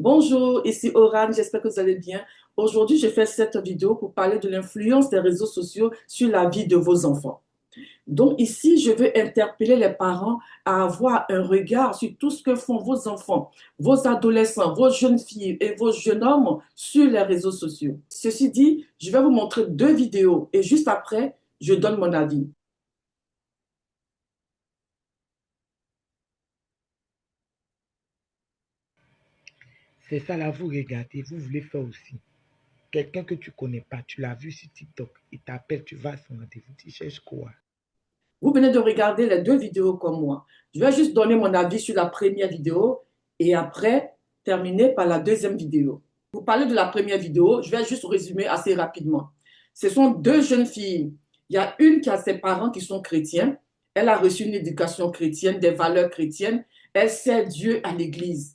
Bonjour, ici Oran, j'espère que vous allez bien. Aujourd'hui, je fais cette vidéo pour parler de l'influence des réseaux sociaux sur la vie de vos enfants. Donc ici, je veux interpeller les parents à avoir un regard sur tout ce que font vos enfants, vos adolescents, vos jeunes filles et vos jeunes hommes sur les réseaux sociaux. Ceci dit, je vais vous montrer deux vidéos et juste après, je donne mon avis. C'est ça là, vous regardez, vous voulez faire aussi. Quelqu'un que tu connais pas, tu l'as vu sur TikTok, il t'appelle, tu vas à son rendez-vous, tu cherches quoi? Vous venez de regarder les deux vidéos comme moi. Je vais juste donner mon avis sur la première vidéo et après terminer par la deuxième vidéo. Pour parler de la première vidéo, je vais juste résumer assez rapidement. Ce sont deux jeunes filles. Il y a une qui a ses parents qui sont chrétiens. Elle a reçu une éducation chrétienne, des valeurs chrétiennes. Elle sert Dieu à l'église.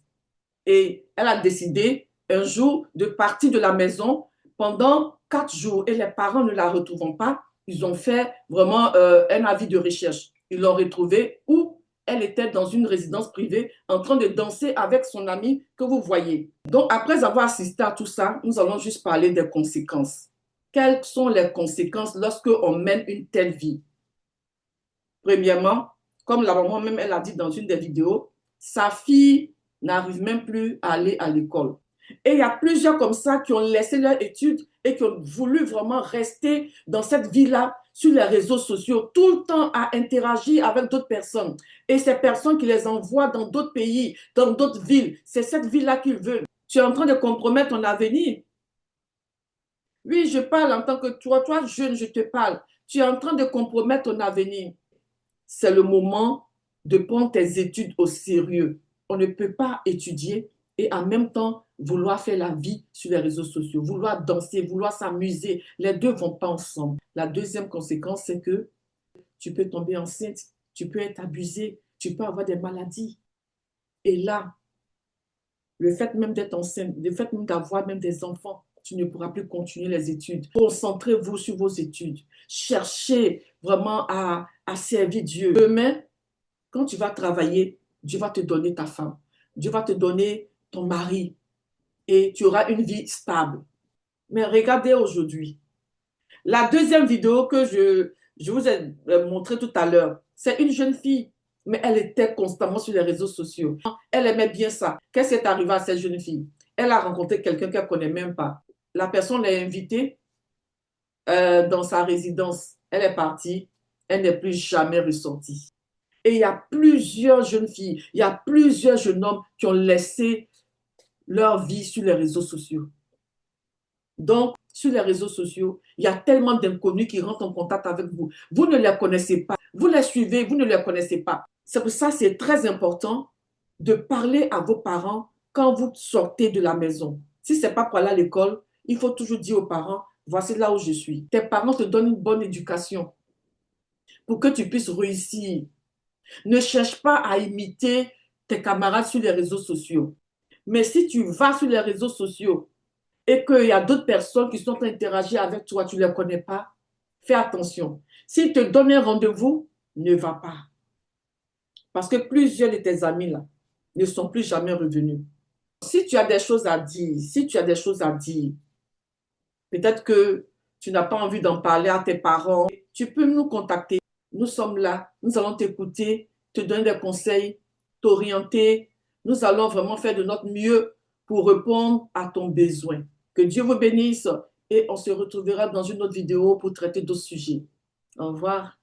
Et elle a décidé un jour de partir de la maison pendant 4 jours et les parents ne la retrouvent pas. Ils ont fait vraiment un avis de recherche. Ils l'ont retrouvée où elle était dans une résidence privée en train de danser avec son ami que vous voyez. Donc, après avoir assisté à tout ça, nous allons juste parler des conséquences. Quelles sont les conséquences lorsque on mène une telle vie? Premièrement, comme la maman même, elle a dit dans une des vidéos, sa fille n'arrive même plus à aller à l'école. Et il y a plusieurs comme ça qui ont laissé leurs études et qui ont voulu vraiment rester dans cette vie-là sur les réseaux sociaux, tout le temps à interagir avec d'autres personnes. Et ces personnes qui les envoient dans d'autres pays, dans d'autres villes, c'est cette vie-là qu'ils veulent. Tu es en train de compromettre ton avenir. Oui, je parle en tant que toi jeune, je te parle. Tu es en train de compromettre ton avenir. C'est le moment de prendre tes études au sérieux. On ne peut pas étudier et en même temps vouloir faire la vie sur les réseaux sociaux, vouloir danser, vouloir s'amuser. Les deux ne vont pas ensemble. La deuxième conséquence, c'est que tu peux tomber enceinte, tu peux être abusé, tu peux avoir des maladies. Et là, le fait même d'être enceinte, le fait même d'avoir même des enfants, tu ne pourras plus continuer les études. Concentrez-vous sur vos études. Cherchez vraiment à servir Dieu. Demain, quand tu vas travailler, Dieu va te donner ta femme. Dieu va te donner ton mari et tu auras une vie stable. Mais regardez aujourd'hui. La deuxième vidéo que je vous ai montrée tout à l'heure, c'est une jeune fille, mais elle était constamment sur les réseaux sociaux. Elle aimait bien ça. Qu'est-ce qui est arrivé à cette jeune fille? Elle a rencontré quelqu'un qu'elle ne connaît même pas. La personne l'a invitée dans sa résidence. Elle est partie. Elle n'est plus jamais ressortie. Et il y a plusieurs jeunes filles, il y a plusieurs jeunes hommes qui ont laissé leur vie sur les réseaux sociaux. Donc, sur les réseaux sociaux, il y a tellement d'inconnus qui rentrent en contact avec vous. Vous ne les connaissez pas. Vous les suivez, vous ne les connaissez pas. C'est pour ça que c'est très important de parler à vos parents quand vous sortez de la maison. Si ce n'est pas pour aller à l'école, il faut toujours dire aux parents, voici là où je suis. Tes parents te donnent une bonne éducation pour que tu puisses réussir. Ne cherche pas à imiter tes camarades sur les réseaux sociaux. Mais si tu vas sur les réseaux sociaux et qu'il y a d'autres personnes qui sont en train d'interagir avec toi, tu ne les connais pas, fais attention. S'ils te donnent un rendez-vous, ne va pas. Parce que plusieurs de tes amis là ne sont plus jamais revenus. Si tu as des choses à dire, si tu as des choses à dire, peut-être que tu n'as pas envie d'en parler à tes parents, tu peux nous contacter. Nous sommes là, nous allons t'écouter, te donner des conseils, t'orienter. Nous allons vraiment faire de notre mieux pour répondre à ton besoin. Que Dieu vous bénisse et on se retrouvera dans une autre vidéo pour traiter d'autres sujets. Au revoir.